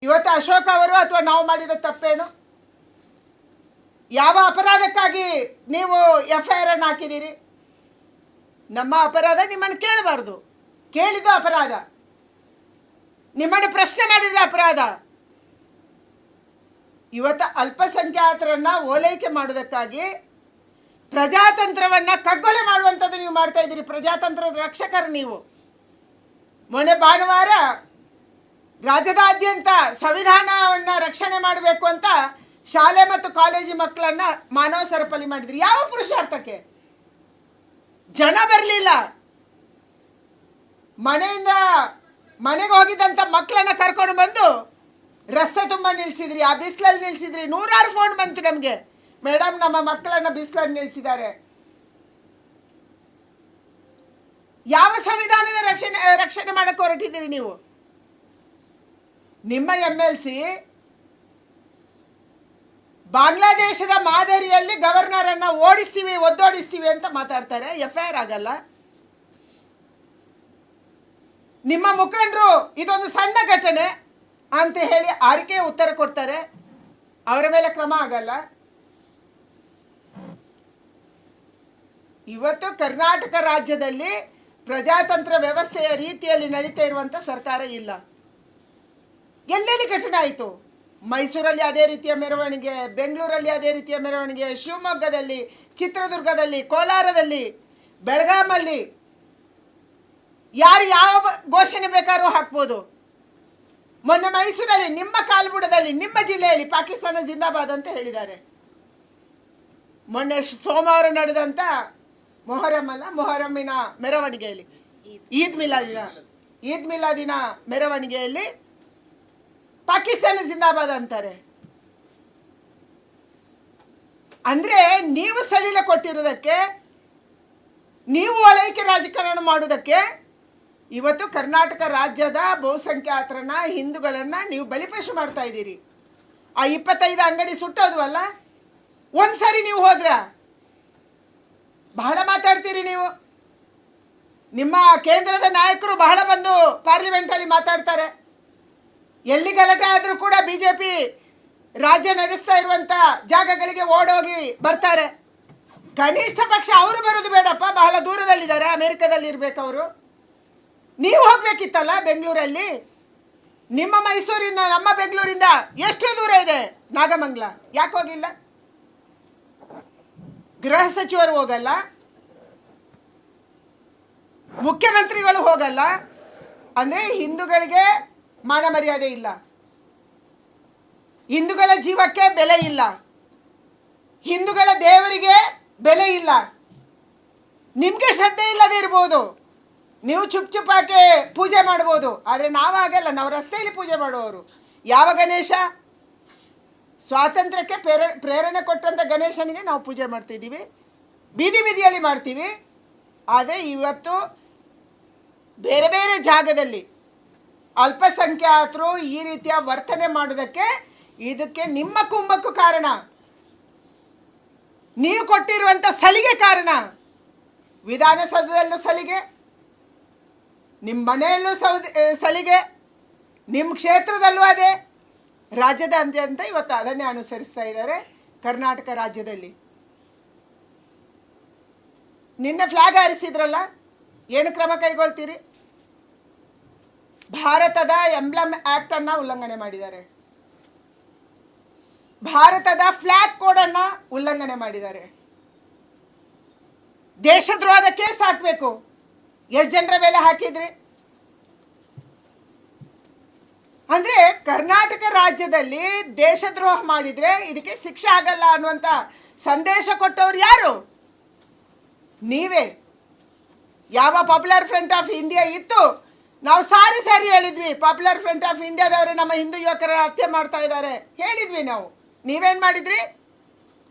ಇವತ್ತು ಅಶೋಕ್ ಅವರು ಅಥವಾ ನಾವು ಮಾಡಿದ ತಪ್ಪೇನು? ಯಾವ ಅಪರಾಧಕ್ಕಾಗಿ ನೀವು FIR ಅನ್ನು ಹಾಕಿದ್ದೀರಿ? ನಮ್ಮ ಅಪರಾಧ ನಿಮ್ಮನ್ನು ಕೇಳಬಾರ್ದು, ಕೇಳಿದ ಅಪರಾಧ, ನಿಮ್ಮನ್ನು ಪ್ರಶ್ನೆ ಮಾಡಿದ್ರೆ ಅಪರಾಧ. ಇವತ್ತು ಅಲ್ಪಸಂಖ್ಯಾತರನ್ನ ಓಲೈಕೆ ಮಾಡೋದಕ್ಕಾಗಿ ಪ್ರಜಾತಂತ್ರವನ್ನ ಕಗ್ಗೊಲೆ ಮಾಡುವಂಥದ್ದು ನೀವು ಮಾಡ್ತಾ ಇದ್ದೀರಿ. ಪ್ರಜಾತಂತ್ರದ ರಕ್ಷಕರು ನೀವು. ಮೊನ್ನೆ ಭಾನುವಾರ ರಾಜ್ಯದಾದ್ಯಂತ ಸಂವಿಧಾನವನ್ನ ರಕ್ಷಣೆ ಮಾಡಬೇಕು ಅಂತ ಶಾಲೆ ಮತ್ತು ಕಾಲೇಜು ಮಕ್ಕಳನ್ನ ಮಾನವ ಸರಪಳಿ ಮಾಡಿದ್ರಿ. ಯಾವ ಪುರುಷಾರ್ಥಕ್ಕೆ? ಜನ ಬರಲಿಲ್ಲ. ಮನೆಯಿಂದ ಮನೆಗೆ ಹೋಗಿದ್ದಂಥ ಮಕ್ಕಳನ್ನ ಕರ್ಕೊಂಡು ಬಂದು ರಸ್ತೆ ತುಂಬ ನಿಲ್ಸಿದ್ರಿ, ಆ ಬಿಸಿಲಲ್ಲಿ ನಿಲ್ಸಿದ್ರಿ. ನೂರಾರು ಫೋನ್ ಬಂತು ನಮಗೆ, ಮೇಡಮ್ ನಮ್ಮ ಮಕ್ಕಳನ್ನ ಬಿಸಿಲಲ್ಲಿ ನಿಲ್ಸಿದ್ದಾರೆ. ಯಾವ ಸಂವಿಧಾನದ ರಕ್ಷಣೆ ಮಾಡಕ್ಕೆ ಹೊರಟಿದ್ದೀರಿ ನೀವು? ನಿಮ್ಮ MLC ಬಾಂಗ್ಲಾದೇಶದ ಮಾದರಿಯಲ್ಲಿ ಗವರ್ನರ್ ಅನ್ನ ಓಡಿಸ್ತೀವಿ, ಒದ್ದೋಡಿಸ್ತೀವಿ ಅಂತ ಮಾತಾಡ್ತಾರೆ. FIR ಆಗಲ್ಲ. ನಿಮ್ಮ ಮುಖಂಡರು ಇದೊಂದು ಸಣ್ಣ ಘಟನೆ ಅಂತ ಹೇಳಿ ಆರಿಕೆ ಉತ್ತರ ಕೊಡ್ತಾರೆ, ಅವರ ಮೇಲೆ ಕ್ರಮ ಆಗಲ್ಲ. ಇವತ್ತು ಕರ್ನಾಟಕ ರಾಜ್ಯದಲ್ಲಿ ಪ್ರಜಾತಂತ್ರ ವ್ಯವಸ್ಥೆಯ ರೀತಿಯಲ್ಲಿ ನಡೀತಾ ಇರುವಂತ ಸರ್ಕಾರ ಇಲ್ಲ. ಎಲ್ಲೆಲ್ಲಿ ಘಟನೆ ಆಯಿತು? ಮೈಸೂರಲ್ಲಿ ಅದೇ ರೀತಿಯ ಮೆರವಣಿಗೆ, ಬೆಂಗಳೂರಲ್ಲಿ ಅದೇ ರೀತಿಯ ಮೆರವಣಿಗೆ, ಶಿವಮೊಗ್ಗದಲ್ಲಿ, ಚಿತ್ರದುರ್ಗದಲ್ಲಿ, ಕೋಲಾರದಲ್ಲಿ, ಬೆಳಗಾಮಲ್ಲಿ ಯಾರು ಯಾವ ಘೋಷಣೆ ಬೇಕಾದ್ರೂ ಹಾಕ್ಬೋದು. ಮೊನ್ನೆ ಮೈಸೂರಲ್ಲಿ ನಿಮ್ಮ ಕಾಲ್ಬುಡದಲ್ಲಿ, ನಿಮ್ಮ ಜಿಲ್ಲೆಯಲ್ಲಿ ಪಾಕಿಸ್ತಾನ ಜಿಂದಾಬಾದ್ ಅಂತ ಹೇಳಿದ್ದಾರೆ. ಮೊನ್ನೆ ಸೋಮವಾರ ನಡೆದಂತ ಮೊಹರಮ್ಮಿನ ಮೆರವಣಿಗೆಯಲ್ಲಿ, ಈದ್ ಮಿಲಾದಿನ ಮೆರವಣಿಗೆಯಲ್ಲಿ ಪಾಕಿಸ್ತಾನ ಜಿಂದಾಬಾದ್ ಅಂತಾರೆ. ಅಂದ್ರೆ ನೀವು ಸಡಿಲ ಕೊಟ್ಟಿರೋದಕ್ಕೆ, ನೀವು ಓಲೈಕೆ ರಾಜಕಾರಣ ಮಾಡೋದಕ್ಕೆ ಇವತ್ತು ಕರ್ನಾಟಕ ರಾಜ್ಯದ ಬಹುಸಂಖ್ಯಾತರನ್ನ, ಹಿಂದೂಗಳನ್ನ ನೀವು ಬಲಿಪಶು ಮಾಡ್ತಾ ಇದ್ದೀರಿ. ಆ 25 ಅಂಗಡಿ ಸುಟ್ಟೋದ್ವಲ್ಲ, ಒಂದ್ಸರಿ ನೀವು ಹೋದ್ರ ಬಹಳ ಮಾತಾಡ್ತೀರಿ ನೀವು. ನಿಮ್ಮ ಕೇಂದ್ರದ ನಾಯಕರು ಬಹಳ ಬಂದು ಪಾರ್ಲಿಮೆಂಟ್ ಅಲ್ಲಿ ಮಾತಾಡ್ತಾರೆ. ಎಲ್ಲಿ ಗಲಾಟೆ ಆದ್ರೂ ಕೂಡ BJP ರಾಜ್ಯ ನಡೆಸ್ತಾ ಇರುವಂತ ಜಾಗಗಳಿಗೆ ಓಡೋಗಿ ಬರ್ತಾರೆ. ಕನಿಷ್ಠ ಪಕ್ಷ ಅವರು ಬರೋದು ಬೇಡಪ್ಪ, ಬಹಳ ದೂರದಲ್ಲಿದ್ದಾರೆ, ಅಮೆರಿಕದಲ್ಲಿ ಇರ್ಬೇಕು ಅವರು. ನೀವು ಹೋಗ್ಬೇಕಿತ್ತಲ್ಲ ಬೆಂಗಳೂರಲ್ಲಿ. ನಿಮ್ಮ ಮೈಸೂರಿಂದ, ನಮ್ಮ ಬೆಂಗಳೂರಿಂದ ಎಷ್ಟು ದೂರ ಇದೆ ನಾಗಮಂಗಲ? ಯಾಕೆ ಹೋಗಿಲ್ಲ? ಗೃಹ ಸಚಿವರು ಹೋಗಲ್ಲ, ಮುಖ್ಯಮಂತ್ರಿಗಳು ಹೋಗಲ್ಲ. ಅಂದ್ರೆ ಹಿಂದೂಗಳಿಗೆ ಮಾನ ಮರ್ಯಾದೆ ಇಲ್ಲ, ಹಿಂದೂಗಳ ಜೀವಕ್ಕೆ ಬೆಲೆ ಇಲ್ಲ, ಹಿಂದೂಗಳ ದೇವರಿಗೆ ಬೆಲೆ ಇಲ್ಲ. ನಿಮ್ಗೆ ಶ್ರದ್ಧೆ ಇಲ್ಲದೆ ಇರ್ಬೋದು, ನೀವು ಚುಪ್ ಚುಪ್ಪಾಕೆ ಪೂಜೆ ಮಾಡ್ಬೋದು, ಆದ್ರೆ ನಾವಾಗಲ್ಲ. ನಾವು ರಸ್ತೆಯಲ್ಲಿ ಪೂಜೆ ಮಾಡುವವರು. ಯಾವ ಗಣೇಶ? ಸ್ವಾತಂತ್ರ್ಯಕ್ಕೆ ಪ್ರೇರಣೆ ಕೊಟ್ಟಂತ ಗಣೇಶನಿಗೆ ನಾವು ಪೂಜೆ ಮಾಡ್ತಿದ್ದೀವಿ, ಬೀದಿ ಬೀದಿಯಲ್ಲಿ ಮಾಡ್ತೀವಿ. ಆದರೆ ಇವತ್ತು ಬೇರೆ ಬೇರೆ ಜಾಗದಲ್ಲಿ ಅಲ್ಪಸಂಖ್ಯಾತರು ಈ ರೀತಿಯ ವರ್ತನೆ ಮಾಡೋದಕ್ಕೆ, ಇದಕ್ಕೆ ನಿಮ್ಮ ಕುಮ್ಮಕ್ಕು ಕಾರಣ, ನೀವು ಕೊಟ್ಟಿರುವಂತ ಸಲಿಗೆ ಕಾರಣ. ವಿಧಾನಸೌಧದಲ್ಲೂ ಸಲಿಗೆ, ನಿಮ್ಮ ಮನೆಯಲ್ಲೂ ಸಲಿಗೆ, ನಿಮ್ಮ ಕ್ಷೇತ್ರದಲ್ಲೂ ಅದೇ, ರಾಜ್ಯದಾದ್ಯಂತ ಇವತ್ತು ಅದನ್ನೇ ಅನುಸರಿಸ್ತಾ ಇದ್ದಾರೆ. ಕರ್ನಾಟಕ ರಾಜ್ಯದಲ್ಲಿ ನಿನ್ನೆ ಫ್ಲಾಗ್ ಹಾರಿಸಿದ್ರಲ್ಲ, ಏನು ಕ್ರಮ ಕೈಗೊಳ್ತೀರಿ? ಭಾರತದ ಎಂಬ್ಲಮ್ ಆಕ್ಟ್ ಅನ್ನ ಉಲ್ಲಂಘನೆ ಮಾಡಿದ್ದಾರೆ, ಭಾರತದ ಫ್ಲಾಗ್ ಕೋಡ್ ಅನ್ನ ಉಲ್ಲಂಘನೆ ಮಾಡಿದ್ದಾರೆ. ದೇಶದ್ರೋಹದ ಕೇಸ್ ಹಾಕಬೇಕು. ಎಷ್ಟು ಜನರ ಮೇಲೆ ಹಾಕಿದ್ರಿ? ಅಂದ್ರೆ ಕರ್ನಾಟಕ ರಾಜ್ಯದಲ್ಲಿ ದೇಶದ್ರೋಹ ಮಾಡಿದ್ರೆ ಇದಕ್ಕೆ ಶಿಕ್ಷೆ ಆಗಲ್ಲ ಅನ್ನುವಂತ ಸಂದೇಶ ಕೊಟ್ಟವ್ರು ಯಾರು? ನೀವೇ. ಯಾವ ಪಾಪ್ಯುಲರ್ ಫ್ರಂಟ್ ಆಫ್ ಇಂಡಿಯಾ ಇತ್ತು, ನಾವು ಸಾರಿ ಹೇಳಿದ್ವಿ, ಪಾಪ್ಯುಲರ್ ಫ್ರಂಟ್ ಆಫ್ ಇಂಡಿಯಾದವರು ನಮ್ಮ ಹಿಂದೂ ಯುವಕರ ಹತ್ಯೆ ಮಾಡ್ತಾ ಇದ್ದಾರೆ ಹೇಳಿದ್ವಿ ನಾವು. ನೀವೇನ್ ಮಾಡಿದ್ರಿ?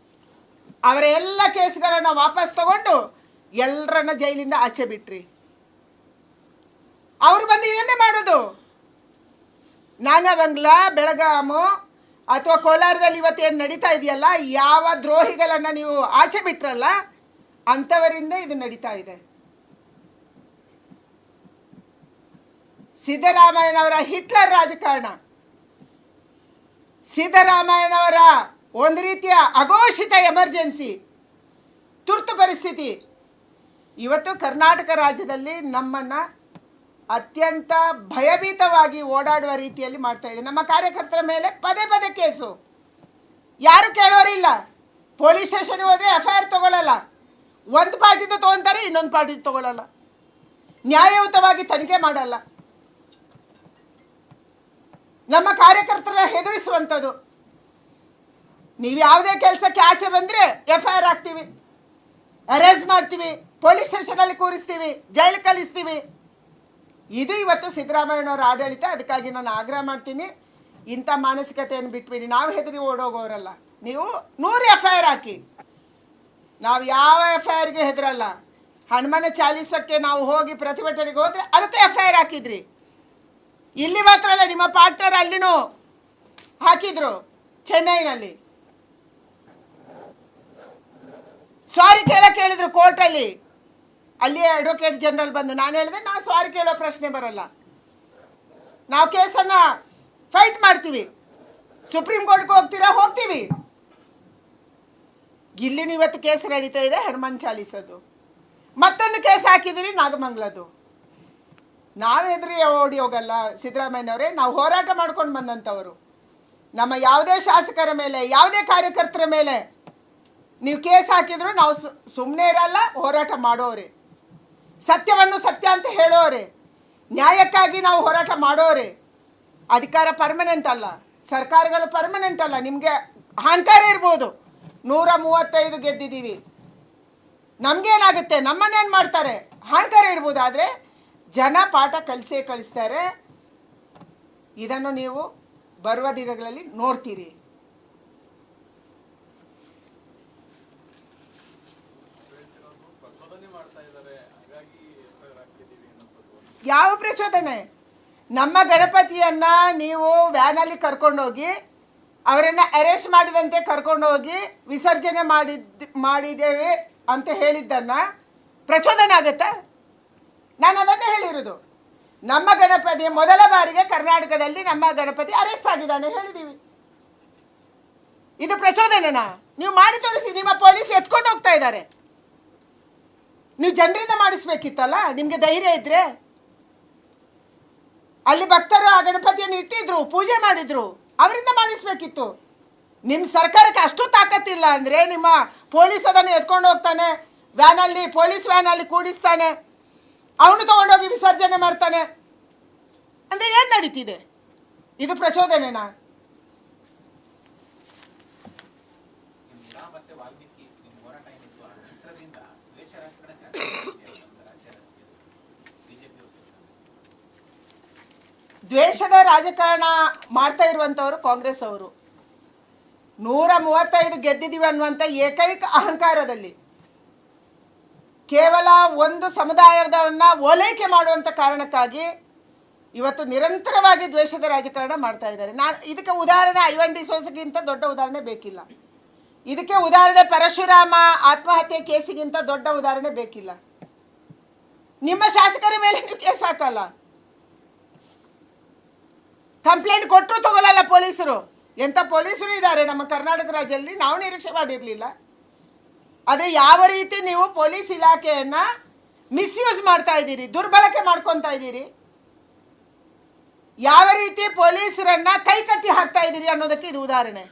ಅವರ ಎಲ್ಲ ಕೇಸ್ಗಳನ್ನ ವಾಪಸ್ ತಗೊಂಡು ಎಲ್ಲರನ್ನ ಜೈಲಿಂದ ಆಚೆ ಬಿಟ್ರಿ. ಅವರು ಬಂದು ಇದನ್ನೇ ಮಾಡೋದು. ನಾಗಮಂಗಲ, ಬೆಳಗಾಮು ಅಥವಾ ಕೋಲಾರದಲ್ಲಿ ಇವತ್ತೇನು ನಡೀತಾ ಇದೆಯಲ್ಲ, ಯಾವ ದ್ರೋಹಿಗಳನ್ನ ನೀವು ಆಚೆ ಬಿಟ್ರಲ್ಲ ಅಂಥವರಿಂದ ಇದು ನಡೀತಾ ಇದೆ. ಸಿದ್ದರಾಮಯ್ಯನವರ ಹಿಟ್ಲರ್ ರಾಜಕಾರಣ, ಸಿದ್ದರಾಮಯ್ಯನವರ ಒಂದು ರೀತಿಯ ಅಘೋಷಿತ ಎಮರ್ಜೆನ್ಸಿ, ತುರ್ತು ಪರಿಸ್ಥಿತಿ ಇವತ್ತು ಕರ್ನಾಟಕ ರಾಜ್ಯದಲ್ಲಿ ನಮ್ಮನ್ನು ಅತ್ಯಂತ ಭಯಭೀತವಾಗಿ ಓಡಾಡುವ ರೀತಿಯಲ್ಲಿ ಮಾಡ್ತಾ ಇದೆ. ನಮ್ಮ ಕಾರ್ಯಕರ್ತರ ಮೇಲೆ ಪದೇ ಪದೇ ಕೇಸು, ಯಾರು ಕೇಳೋರಿಲ್ಲ. ಪೊಲೀಸ್ ಸ್ಟೇಷನ್ಗೆ ಹೋದರೆ FIR ತಗೊಳ್ಳಲ್ಲ, ಒಂದು ಪಾರ್ಟಿದು ತೊಗೊತಾರೆ, ಇನ್ನೊಂದು ಪಾರ್ಟಿದು ತಗೊಳ್ಳಲ್ಲ, ನ್ಯಾಯಯುತವಾಗಿ ತನಿಖೆ ಮಾಡಲ್ಲ. ನಮ್ಮ ಕಾರ್ಯಕರ್ತರ ಹೆದರಿಸುವಂಥದ್ದು. ನೀವು ಯಾವುದೇ ಕೆಲಸಕ್ಕೆ ಆಚೆ ಬಂದರೆ FIR ಹಾಕ್ತೀವಿ, ಅರೆಸ್ಟ್ ಮಾಡ್ತೀವಿ, ಪೊಲೀಸ್ ಸ್ಟೇಷನಲ್ಲಿ ಕೂರಿಸ್ತೀವಿ, ಜೈಲು ಕಳಿಸ್ತೀವಿ. ಇದು ಇವತ್ತು ಸಿದ್ದರಾಮಯ್ಯನವರ ಆಡಳಿತ. ಅದಕ್ಕಾಗಿ ನಾನು ಆಗ್ರಹ ಮಾಡ್ತೀನಿ, ಇಂಥ ಮಾನಸಿಕತೆಯನ್ನು ಬಿಟ್ಬಿಡಿ. ನಾವು ಹೆದರಿ ಓಡೋಗೋರಲ್ಲ. ನೀವು 100 FIR ಹಾಕಿ, ನಾವು ಯಾವ FIRಗೆ ಹೆದರಲ್ಲ. ಹನುಮಾನ ಚಾಲೀಸಕ್ಕೆ ನಾವು ಹೋಗಿ ಪ್ರತಿಭಟನೆಗೆ ಹೋದರೆ ಅದಕ್ಕೆ FIR ಹಾಕಿದ್ರಿ. ಇಲ್ಲಿ ಮಾತ್ರ ಅಲ್ಲ, ನಿಮ್ಮ ಪಾರ್ಟ್ನರ್ ಅಲ್ಲಿನೂ ಹಾಕಿದ್ರು, ಚೆನ್ನೈನಲ್ಲಿ. ಸಾರಿ ಕೇಳಕ್ಕೆ ಹೇಳಿದ್ರು ಕೋರ್ಟಲ್ಲಿ. ಅಲ್ಲಿ ಅಡ್ವೊಕೇಟ್ ಜನರಲ್ ಬಂದು ನಾನು ಹೇಳಿದೆ, ನಾವು ಸಾರಿ ಕೇಳೋ ಪ್ರಶ್ನೆ ಬರಲ್ಲ, ನಾವು ಕೇಸನ್ನು ಫೈಟ್ ಮಾಡ್ತೀವಿ, ಸುಪ್ರೀಂ ಕೋರ್ಟ್ಗೆ ಹೋಗ್ತೀರಾ, ಹೋಗ್ತೀವಿ. ಇಲ್ಲಿನೂ ಇವತ್ತು ಕೇಸ್ ನಡೀತಾ ಇದೆ, ಹನುಮಾನ್ ಚಾಲೀಸದು. ಮತ್ತೊಂದು ಕೇಸ್ ಹಾಕಿದಿರಿ, ನಾಗಮಂಗಲದು. ನಾವು ಹೆದರಿ ಓಡಿ ಹೋಗಲ್ಲ ಸಿದ್ದರಾಮಯ್ಯನವರೇ. ನಾವು ಹೋರಾಟ ಮಾಡ್ಕೊಂಡು ಬಂದಂಥವರು. ನಮ್ಮ ಯಾವುದೇ ಶಾಸಕರ ಮೇಲೆ, ಯಾವುದೇ ಕಾರ್ಯಕರ್ತರ ಮೇಲೆ ನೀವು ಕೇಸ್ ಹಾಕಿದ್ರು ನಾವು ಸುಮ್ಮನೆ ಇರಲ್ಲ, ಹೋರಾಟ ಮಾಡೋರೆ. ಸತ್ಯವನ್ನು ಸತ್ಯ ಅಂತ ಹೇಳೋರೆ, ನ್ಯಾಯಕ್ಕಾಗಿ ನಾವು ಹೋರಾಟ ಮಾಡೋರೆ. ಅಧಿಕಾರ ಪರ್ಮನೆಂಟ್ ಅಲ್ಲ, ಸರ್ಕಾರಗಳು ಪರ್ಮನೆಂಟ್ ಅಲ್ಲ. ನಿಮಗೆ ಅಹಂಕಾರ ಇರ್ಬೋದು, 135 ಗೆದ್ದಿದ್ದೀವಿ, ನಮಗೇನಾಗುತ್ತೆ, ನಮ್ಮನ್ನೇನು ಮಾಡ್ತಾರೆ, ಅಹಂಕಾರ ಇರ್ಬೋದು. ಆದರೆ ಜನ ಪಾಠ ಕಳಿಸ್ತಾರೆ. ಇದನ್ನು ನೀವು ಬರುವ ದಿನಗಳಲ್ಲಿ ನೋಡ್ತೀರಿ. ಯಾವ ಪ್ರಚೋದನೆ? ನಮ್ಮ ಗಣಪತಿಯನ್ನ ನೀವು ವ್ಯಾನಲ್ಲಿ ಕರ್ಕೊಂಡೋಗಿ ಅವರನ್ನು ಅರೆಸ್ಟ್ ಮಾಡಿದಂತೆ ಕರ್ಕೊಂಡೋಗಿ ವಿಸರ್ಜನೆ ಮಾಡಿದ್ದೇವೆ ಅಂತ ಹೇಳಿದ್ದನ್ನ ಪ್ರಚೋದನೆ ಆಗುತ್ತಾ? ನಾನು ಅದನ್ನೇ ಹೇಳಿರೋದು. ನಮ್ಮ ಗಣಪತಿ ಮೊದಲ ಬಾರಿಗೆ ಕರ್ನಾಟಕದಲ್ಲಿ ನಮ್ಮ ಗಣಪತಿ ಅರೆಸ್ಟ್ ಆಗಿದ್ದಾನೆ ಹೇಳಿದ್ದೀವಿ. ಇದು ಪ್ರಚೋದನೆನಾ? ನೀವು ಮಾಡಿ ತೋರಿಸಿ. ನಿಮ್ಮ ಪೊಲೀಸ್ ಎತ್ಕೊಂಡು ಹೋಗ್ತಾ ಇದ್ದಾರೆ. ನೀವು ಜನರಿಂದ ಮಾಡಿಸ್ಬೇಕಿತ್ತಲ್ಲ, ನಿಮಗೆ ಧೈರ್ಯ ಇದ್ರೆ. ಅಲ್ಲಿ ಭಕ್ತರು ಆ ಗಣಪತಿಯನ್ನು ಇಟ್ಟಿದ್ರು, ಪೂಜೆ ಮಾಡಿದ್ರು, ಅವರಿಂದ ಮಾಡಿಸ್ಬೇಕಿತ್ತು. ನಿಮ್ಮ ಸರ್ಕಾರಕ್ಕೆ ಅಷ್ಟು ತಾಕತ್ತಿಲ್ಲ ಅಂದರೆ ನಿಮ್ಮ ಪೊಲೀಸ್ ಅದನ್ನು ಎತ್ಕೊಂಡು ಹೋಗ್ತಾನೆ, ವ್ಯಾನಲ್ಲಿ, ಪೊಲೀಸ್ ವ್ಯಾನಲ್ಲಿ ಕೂಡಿಸ್ತಾನೆ, ಅವನು ತಗೊಂಡೋಗಿ ವಿಸರ್ಜನೆ ಮಾಡ್ತಾನೆ ಅಂದರೆ ಏನು ನಡೀತಿದೆ? ಇದು ಪ್ರಚೋದನೆನಾ? ದ್ವೇಷದ ರಾಜಕಾರಣ ಮಾಡ್ತಾ ಇರುವಂಥವರು ಕಾಂಗ್ರೆಸ್ ಅವರು. 135 ಗೆದ್ದಿದ್ದೀವಿ ಅನ್ನುವಂಥ ಏಕೈಕ ಅಹಂಕಾರದಲ್ಲಿ ಕೇವಲ ಒಂದು ಸಮುದಾಯದವನ್ನ ಓಲೈಕೆ ಮಾಡುವಂಥ ಕಾರಣಕ್ಕಾಗಿ ಇವತ್ತು ನಿರಂತರವಾಗಿ ದ್ವೇಷದ ರಾಜಕಾರಣ ಮಾಡ್ತಾ ಇದ್ದಾರೆ. ಇದಕ್ಕೆ ಉದಾಹರಣೆ ಐವನ್ ಡಿಸೋಜಗಿಂತ ದೊಡ್ಡ ಉದಾಹರಣೆ ಬೇಕಿಲ್ಲ. ಇದಕ್ಕೆ ಉದಾಹರಣೆ ಪರಶುರಾಮ ಆತ್ಮಹತ್ಯೆ ಕೇಸಿಗಿಂತ ದೊಡ್ಡ ಉದಾಹರಣೆ ಬೇಕಿಲ್ಲ. ನಿಮ್ಮ ಶಾಸಕರ ಮೇಲೆ ನೀವು ಕೇಸ್ ಹಾಕಲ್ಲ, ಕಂಪ್ಲೇಂಟ್ ಕೊಟ್ಟರು ತಗೊಳ್ಳಲ್ಲ ಪೊಲೀಸರು. ಎಂಥ ಪೊಲೀಸರು ಇದ್ದಾರೆ ನಮ್ಮ ಕರ್ನಾಟಕ ರಾಜ್ಯದಲ್ಲಿ, ನಾವು ನಿರೀಕ್ಷೆ ಮಾಡಿರಲಿಲ್ಲ. ಆದರೆ ಯಾವ ರೀತಿ ನೀವು ಪೊಲೀಸ್ ಇಲಾಖೆಯನ್ನು ಮಿಸ್ಯೂಸ್ ಮಾಡ್ತಾ ಇದ್ದೀರಿ, ದುರ್ಬಳಕೆ ಮಾಡ್ಕೊತಾ ಇದ್ದೀರಿ, ಯಾವ ರೀತಿ ಪೊಲೀಸರನ್ನ ಕೈಕಟ್ಟಿ ಹಾಕ್ತಾ ಇದ್ದೀರಿ ಅನ್ನೋದಕ್ಕೆ ಇದು ಉದಾಹರಣೆ.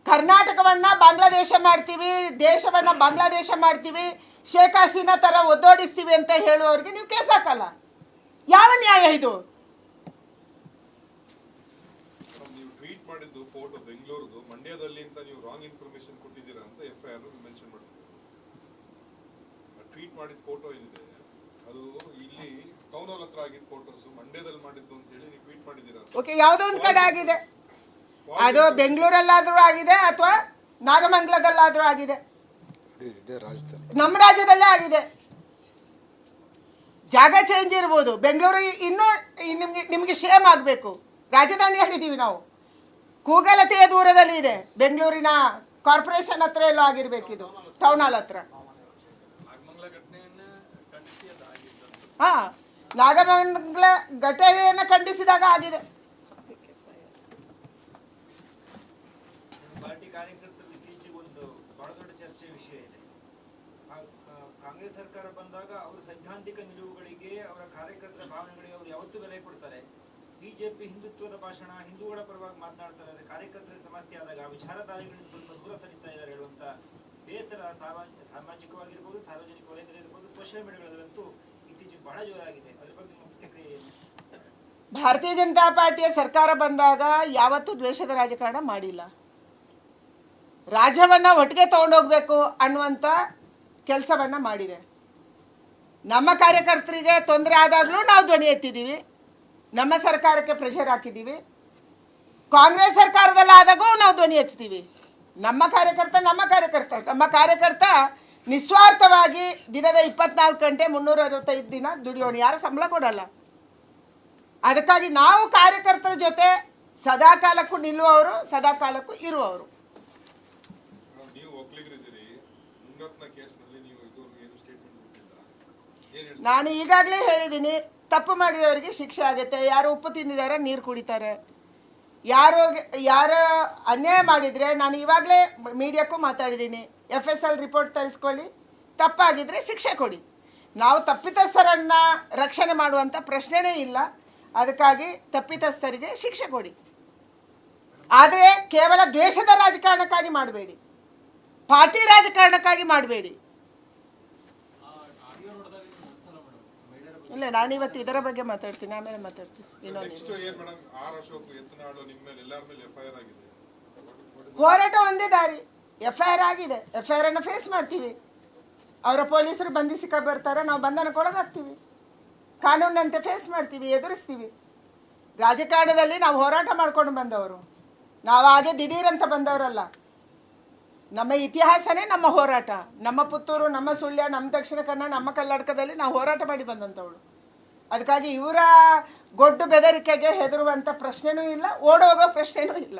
ಕರ್ನಾಟಕವನ್ನ ಬಾಂಗ್ಲಾದೇಶ ಮಾಡ್ತೀವಿ, ದೇಶವನ್ನ ಬಾಂಗ್ಲಾದೇಶ ಮಾಡ್ತೀವಿ, ಶೇಖ್ ಹಸೀನಾ ಥರ ಒದ್ದೋಡಿಸ್ತೀವಿ ಅಂತ ಹೇಳುವವರಿಗೆ ನೀವು ಕೇಸ್ ಹಾಕಲ್ಲ. ಯಾವ ನ್ಯಾಯ ಇದು? ಮಾಡಿದ್ದು ಫೋಟೋ ಬೆಂಗಳೂರುದು ಮಂಡ್ಯದಲ್ಲಿ ಅಂತ ನೀವು ರಾಂಗ್ ಇನ್ಫಾರ್ಮೇಶನ್ ಕೊಟ್ಟಿದ್ದೀರಾ ಅಂತ FIR ಮೆನ್ಷನ್ ಮಾಡ್ತೀವಿ. ಟ್ವೀಟ್ ಮಾಡಿದ ಫೋಟೋ ಏನಿದೆ ಅದು ಇಲ್ಲಿ ಟೌನ್ ಹಾಲ್ ಹತ್ರ ಆಗಿದ್ದ ಫೋಟೋಸ್ ಮಂಡ್ಯದಲ್ಲಿ ಮಾಡಿದ್ದು ಅಂತ ಹೇಳಿ ನೀವು ಟ್ವೀಟ್ ಮಾಡಿದ್ದೀರಾ. ಓಕೆ, ಯಾವುದೋ ಒಂದು ಕಡೆ ಆಗಿದೆ, ಅದು ಬೆಂಗಳೂರಲ್ಲಾದ್ರೂ ಆಗಿದೆ ಅಥವಾ ನಾಗಮಂಗಲದಲ್ಲಾದ್ರೂ ಆಗಿದೆ, ನಮ್ಮ ರಾಜ್ಯದಲ್ಲೇ ಆಗಿದೆ. ಜಾಗ ಚೇಂಜ್ ಇರ್ಬೋದು. ಬೆಂಗಳೂರು ಇನ್ನೂ ನಿಮಗೆ ಶೇಮ್ ಆಗಬೇಕು. ರಾಜಧಾನಿಯಲ್ಲಿದ್ದೀವಿ ನಾವು, ಕೂಗಲತೆಯ ದೂರದಲ್ಲಿ ಇದೆ. ಬೆಂಗಳೂರಿನ ಕಾರ್ಪೊರೇಷನ್ ಹತ್ರ ಎಲ್ಲೋ ಆಗಿರ್ಬೇಕಿದು, ಟೌನ್ ಹಾಲ್ ಹತ್ರ. ನಾಗಮಂಗಲ ಘಟನೆಯನ್ನು ಖಂಡಿಸಿದಾಗ ಆಗಿದೆ. ಕಾರ್ಯಕರ್ತರು ಇತ್ತೀಚೆಗೆ ಒಂದು ಬಹಳ ದೊಡ್ಡ ಚರ್ಚೆ ವಿಷಯ ಇದೆ. ಕಾಂಗ್ರೆಸ್ ಸರ್ಕಾರ ಬಂದಾಗ ಅವರ ಸೈದ್ಧಾಂತಿಕ ನಿಲುವುಗಳಿಗೆ, ಅವರ ಕಾರ್ಯಕರ್ತರ ಭಾವನೆಗಳಿಗೆ ಅವರು ಯಾವತ್ತೂ ಬೆಲೆ ಕೊಡ್ತಾರೆ. ಬಿಜೆಪಿ ಹಿಂದುತ್ವದ ಭಾಷಣ, ಹಿಂದೂಗಳ ಪರವಾಗಿ ಮಾತನಾಡ್ತಾರೆ, ಕಾರ್ಯಕರ್ತರ ಸಮಸ್ಯೆ ಆದಾಗ ವಿಚಾರಧಾರೆಗಳಿಂದ ಸ್ವಲ್ಪ ದೂರ ಸರಿತಾ ಇದ್ದಾರೆ ಹೇಳುವಂತ ಬೇಸರ ಸಾಮಾಜಿಕವಾಗಿರ್ಬೋದು, ಸಾರ್ವಜನಿಕ ವಲಯದಲ್ಲಿರ್ಬೋದು, ಸೋಷಿಯಲ್ ಮೀಡಿಯಾಗಳಲ್ಲಂತೂ ಇತ್ತೀಚೆಗೆ ಬಹಳ ಜೋರಾಗಿದೆ. ಅದ್ರ ಬಗ್ಗೆ ನಿಮ್ಮ ಪ್ರತಿಕ್ರಿಯೆ ಏನು? ಭಾರತೀಯ ಜನತಾ ಪಾರ್ಟಿಯ ಸರ್ಕಾರ ಬಂದಾಗ ಯಾವತ್ತೂ ದ್ವೇಷದ ರಾಜಕಾರಣ ಮಾಡಿಲ್ಲ. ರಾಜ್ಯವನ್ನ ಒಟ್ಟಿಗೆ ತಗೊಂಡೋಗ್ಬೇಕು ಅನ್ನುವಂಥ ಕೆಲಸವನ್ನ ಮಾಡಿದೆ. ನಮ್ಮ ಕಾರ್ಯಕರ್ತರಿಗೆ ತೊಂದರೆ ಆದಾಗಲೂ ನಾವು ಧ್ವನಿ ಎತ್ತಿದ್ದೀವಿ, ನಮ್ಮ ಸರ್ಕಾರಕ್ಕೆ ಪ್ರೆಷರ್ ಹಾಕಿದ್ದೀವಿ. ಕಾಂಗ್ರೆಸ್ ಸರ್ಕಾರದಲ್ಲಾದಾಗೂ ನಾವು ಧ್ವನಿ ಎತ್ತೀವಿ. ನಮ್ಮ ಕಾರ್ಯಕರ್ತ ನಿಸ್ವಾರ್ಥವಾಗಿ ದಿನದ 24 ಗಂಟೆ 365 ದಿನ ದುಡಿಯೋಣ, ಯಾರು ಸಂಬಳ ಕೊಡಲ್ಲ. ಅದಕ್ಕಾಗಿ ನಾವು ಕಾರ್ಯಕರ್ತರ ಜೊತೆ ಸದಾ ಕಾಲಕ್ಕೂ ನಿಲ್ಲುವವರು, ಸದಾ ಕಾಲಕ್ಕೂ ಇರುವವರು. ನೀವು ಒಕ್ಕಲಿಗರಿದ್ದೀರಿ, ಮುನ್ಗತ್ನ ಕೇಸ್ನಲ್ಲಿ ನೀವು ಇದುವರೆಗೂ ಏನು ಸ್ಟೇಟ್ಮೆಂಟ್ ಕೊಟ್ಟಿಲ್ಲ. ನಾನು ಈಗಾಗಲೇ ಹೇಳಿದ್ದೀನಿ, ತಪ್ಪು ಮಾಡಿದವರಿಗೆ ಶಿಕ್ಷೆ ಆಗುತ್ತೆ. ಯಾರು ಉಪ್ಪು ತಿಂದಿದ್ದಾರೆ ನೀರು ಕುಡಿತಾರೆ. ಯಾರು ಅನ್ಯಾಯ ಮಾಡಿದರೆ, ನಾನು ಇವಾಗಲೇ ಮೀಡಿಯಾಕ್ಕೂ ಮಾತಾಡಿದ್ದೀನಿ, FSL ರಿಪೋರ್ಟ್ ತರಿಸ್ಕೊಳ್ಳಿ, ತಪ್ಪಾಗಿದ್ದರೆ ಶಿಕ್ಷೆ ಕೊಡಿ. ನಾವು ತಪ್ಪಿತಸ್ಥರನ್ನು ರಕ್ಷಣೆ ಮಾಡುವಂಥ ಪ್ರಶ್ನೆನೇ ಇಲ್ಲ. ಅದಕ್ಕಾಗಿ ತಪ್ಪಿತಸ್ಥರಿಗೆ ಶಿಕ್ಷೆ ಕೊಡಿ. ಆದರೆ ಕೇವಲ ದ್ವೇಷದ ರಾಜಕಾರಣಕ್ಕಾಗಿ ಮಾಡಬೇಡಿ, ಪಾರ್ಟಿ ರಾಜಕಾರಣಕ್ಕಾಗಿ ಮಾಡಬೇಡಿ. ಇಲ್ಲ, ನಾನು ಇವತ್ತು ಇದರ ಬಗ್ಗೆ ಮಾತಾಡ್ತೀನಿ, ಆಮೇಲೆ ಮಾತಾಡ್ತೀನಿ. ಹೋರಾಟ ಒಂದೇ ದಾರಿ. FIR ಆಗಿದೆ, FIR ಅನ್ನು ಫೇಸ್ ಮಾಡ್ತೀವಿ. ಅವರ ಪೊಲೀಸರು ಬಂಧಿಸಿಕ ಬರ್ತಾರೆ, ನಾವು ಬಂಧನಕ್ಕೊಳಗಾಗ್ತೀವಿ. ಕಾನೂನಂತೆ ಫೇಸ್ ಮಾಡ್ತೀವಿ, ಎದುರಿಸ್ತೀವಿ. ರಾಜಕಾರಣದಲ್ಲಿ ನಾವು ಹೋರಾಟ ಮಾಡ್ಕೊಂಡು ಬಂದವರು, ನಾವು ಹಾಗೆ ದಿಢೀರಂತ ಬಂದವರಲ್ಲ. ನಮ್ಮ ಇತಿಹಾಸನೇ ನಮ್ಮ ಹೋರಾಟ. ನಮ್ಮ ಪುತ್ತೂರು, ನಮ್ಮ ಸುಳ್ಯ, ನಮ್ಮ ದಕ್ಷಿಣ ಕನ್ನಡ, ನಮ್ಮ ಕರ್ನಾಟಕದಲ್ಲಿ ನಾವು ಹೋರಾಟ ಮಾಡಿ ಬಂದಂಥವಳು. ಅದಕ್ಕಾಗಿ ಇವರ ಗೊಡ್ಡು ಬೆದರಿಕೆಗೆ ಹೆದರುವಂಥ ಪ್ರಶ್ನೆನೂ ಇಲ್ಲ, ಓಡೋಗೋ ಪ್ರಶ್ನೆನೂ ಇಲ್ಲ.